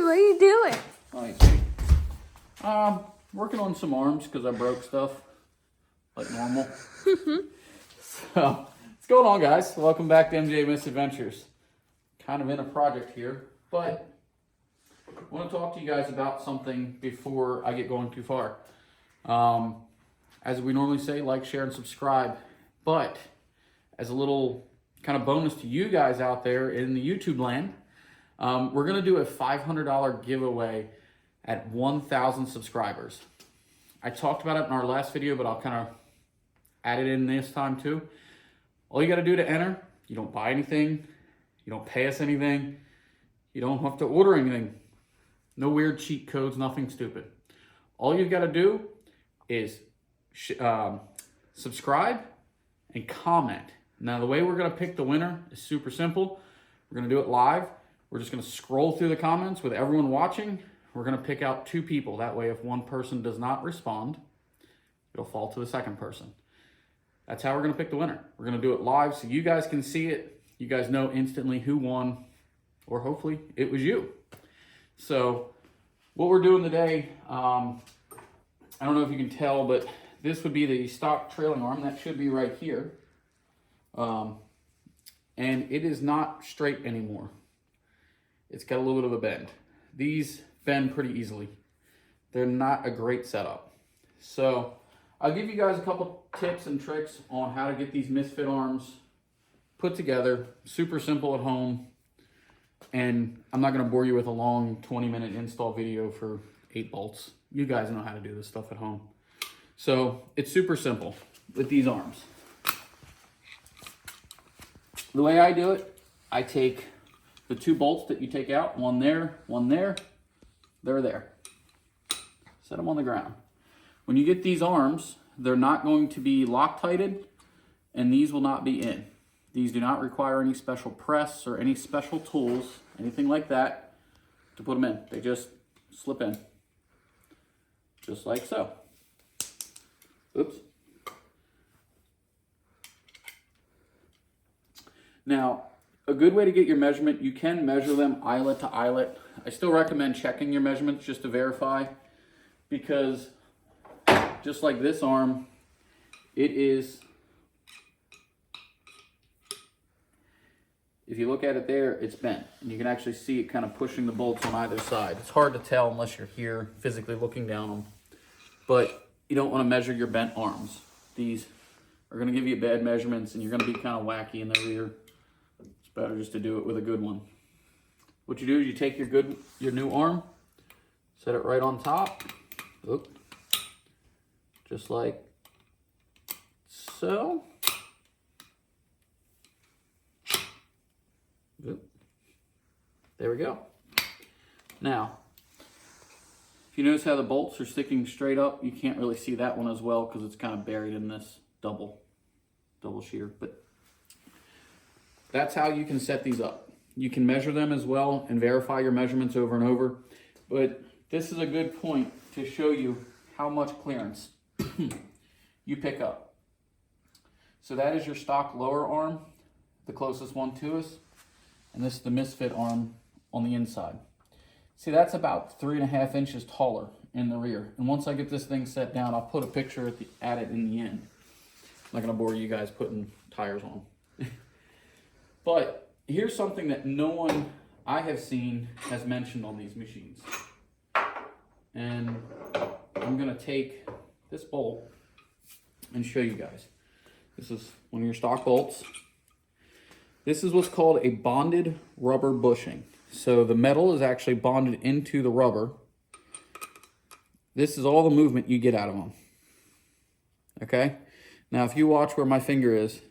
what are you doing? Nice. Working on some arms because I broke stuff like normal. So, what's going on, guys? Welcome back to MJ Misadventures. Kind of in a project here, but I want to talk to you guys about something before I get going too far. As we normally say, like, share, and subscribe. But as a little kind of bonus to you guys out there in the YouTube land, we're going to do a $500 giveaway at 1,000 subscribers. I talked about it in our last video, but I'll kind of add it in this time too. All you got to do to enter, you don't buy anything, you don't pay us anything, you don't have to order anything. No weird cheat codes, nothing stupid. All you've got to do is subscribe and comment. Now, the way we're going to pick the winner is super simple. We're going to do it live. We're just going to scroll through the comments with everyone watching. We're going to pick out 2 people. That way, if one person does not respond, it'll fall to the second person. That's how we're going to pick the winner. We're going to do it live so you guys can see it. You guys know instantly who won, or hopefully it was you. So what we're doing today, I don't know if you can tell, but this would be the stock trailing arm. That should be right here. And it is not straight anymore. It's got a little bit of a bend. These bend pretty easily. They're not a great setup. So I'll give you guys a couple tips and tricks on how to get these misfit arms put together. Super simple at home. And I'm not going to bore you with a long 20-minute install video for 8 bolts. You guys know how to do this stuff at home. So it's super simple with these arms. The way I do it, I take the 2 bolts that you take out, one there, they're there. Set them on the ground. When you get these arms, they're not going to be Loctited, and these will not be in. These do not require any special press or any special tools, anything like that, to put them in. They just slip in, just like so. Oops. Now, a good way to get your measurement, you can measure them eyelet to eyelet. I still recommend checking your measurements just to verify, because just like this arm, it is, if you look at it there, it's bent. And you can actually see it kind of pushing the bolts on either side. It's hard to tell unless you're here physically looking down them. But you don't want to measure your bent arms. These are going to give you bad measurements, and you're going to be kind of wacky in the rear. It's better just to do it with a good one. What you do is you take your new arm, set it right on top. Oop. Just like so. Oop. There we go. Now, if you notice how the bolts are sticking straight up, you can't really see that one as well because it's kind of buried in this double shear. But that's how you can set these up. You can measure them as well and verify your measurements over and over. But this is a good point to show you how much clearance you pick up. So that is your stock lower arm, the closest one to us. And this is the misfit arm on the inside. See, that's about 3.5 inches taller in the rear. And once I get this thing set down, I'll put a picture at it in the end. I'm not gonna bore you guys putting tires on. But here's something that no one I have seen has mentioned on these machines. And I'm gonna take this bolt and show you guys. This is one of your stock bolts. This is what's called a bonded rubber bushing. So the metal is actually bonded into the rubber. This is all the movement you get out of them. Okay? Now, if you watch where my finger is,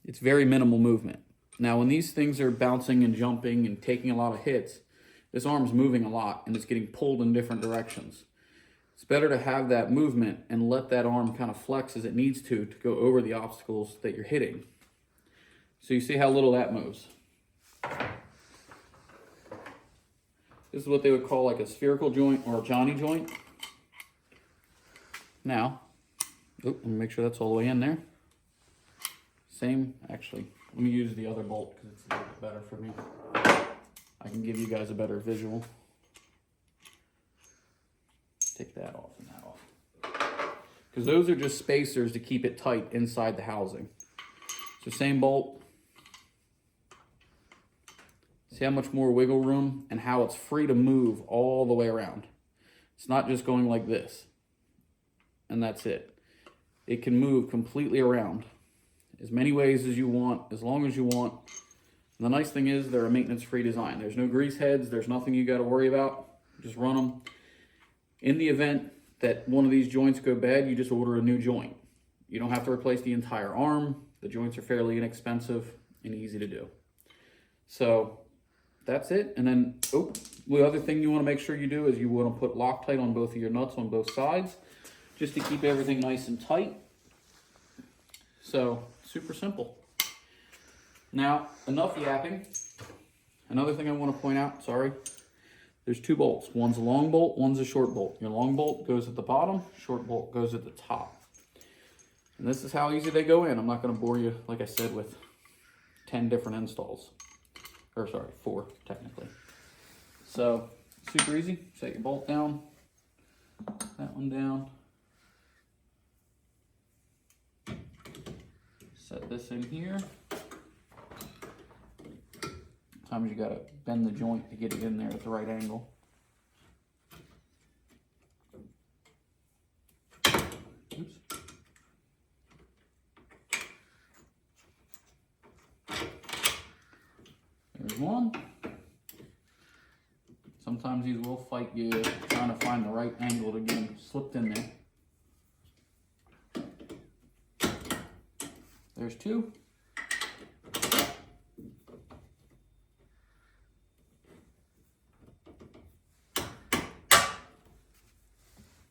it's very minimal movement. Now, when these things are bouncing and jumping and taking a lot of hits, this arm's moving a lot and it's getting pulled in different directions. It's better to have that movement and let that arm kind of flex as it needs to go over the obstacles that you're hitting. So you see how little that moves. This is what they would call like a spherical joint or a Johnny joint. Now, let me make sure that's all the way in there. Same, actually, let me use the other bolt because it's a little bit better for me. I can give you guys a better visual. Take that off and that off. Because those are just spacers to keep it tight inside the housing. So same bolt. See how much more wiggle room and how it's free to move all the way around. It's not just going like this. And that's it. It can move completely around as many ways as you want, as long as you want. And the nice thing is they're a maintenance-free design. There's no grease heads. There's nothing you got to worry about. Just run them. In the event that one of these joints go bad, you just order a new joint. You don't have to replace the entire arm. The joints are fairly inexpensive and easy to do. So that's it. And then, the other thing you want to make sure you do is you want to put Loctite on both of your nuts on both sides, just to keep everything nice and tight. So, super simple. Now, enough yapping. Another thing I want to point out, there's two bolts. One's a long bolt, one's a short bolt. Your long bolt goes at the bottom, short bolt goes at the top. And this is how easy they go in. I'm not going to bore you, like I said, with 10 different installs. Or 4 technically. So, super easy. Set your bolt down. That one down. Set this in here. Sometimes you gotta bend the joint to get it in there at the right angle. Oops. There's one. Sometimes these will fight you trying to find the right angle to get them slipped in there. There's 2.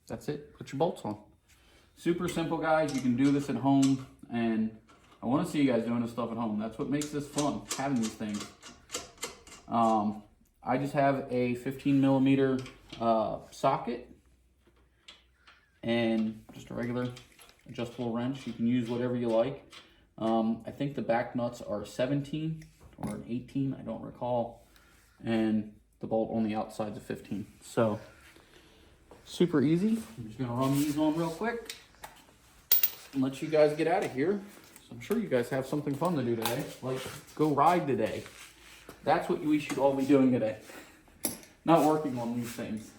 That's it. Put your bolts on. Super simple, guys. You can do this at home, and I want to see you guys doing this stuff at home. That's what makes this fun, having these things. I just have a 15 millimeter socket and just a regular adjustable wrench. You can use whatever you like. I think the back nuts are 17 or an 18, I don't recall. And the bolt on the outside is a 15. So, super easy. I'm just gonna run these on real quick and let you guys get out of here. So I'm sure you guys have something fun to do today, like go ride today. That's what we should all be doing today. Not working on these things.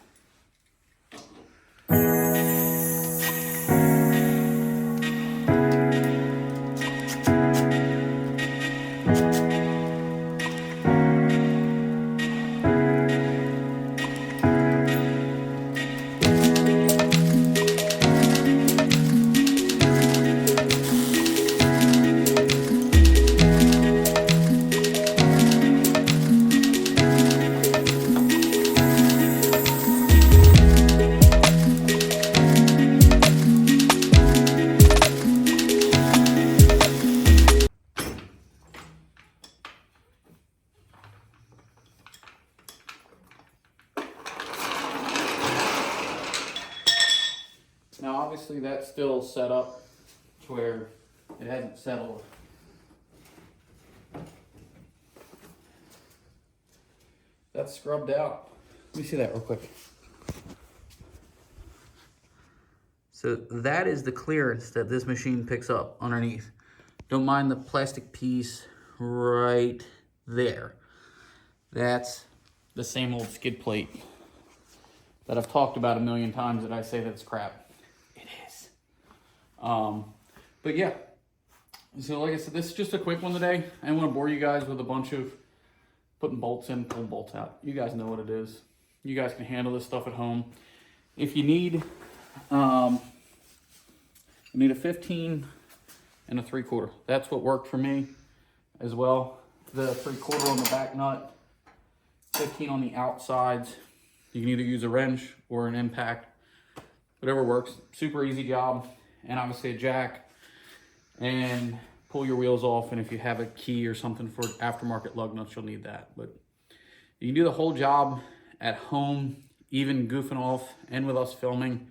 Now obviously that's still set up to where it hasn't settled. That's scrubbed out. Let me see that real quick. So that is the clearance that this machine picks up underneath. Don't mind the plastic piece right there. That's the same old skid plate that I've talked about a million times that I say that it's crap. It is. But yeah. So like I said, this is just a quick one today. I don't want to bore you guys with a bunch of putting bolts in, pulling bolts out. You guys know what it is. You guys can handle this stuff at home. If you need, you need a 15 and a 3/4. That's what worked for me as well. The 3/4 on the back nut, 15 on the outsides. You can either use a wrench or an impact, whatever works. Super easy job. And obviously a jack and pull your wheels off. And if you have a key or something for aftermarket lug nuts, you'll need that. But you can do the whole job at home, even goofing off and with us filming.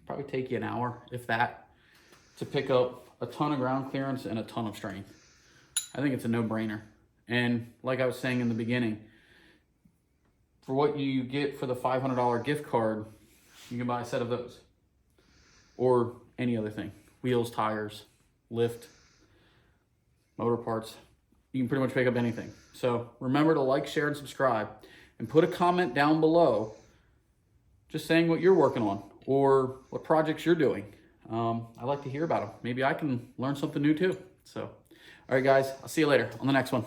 Probably take you an hour, if that, to pick up a ton of ground clearance and a ton of strength. I think it's a no-brainer. And like I was saying in the beginning, for what you get for the $500 gift card, you can buy a set of those. Or any other thing. Wheels, tires, lift, motor parts. You can pretty much pick up anything. So remember to like, share, and subscribe. And put a comment down below just saying what you're working on or what projects you're doing. I'd like to hear about them. Maybe I can learn something new too. So, all right, guys, I'll see you later on the next one.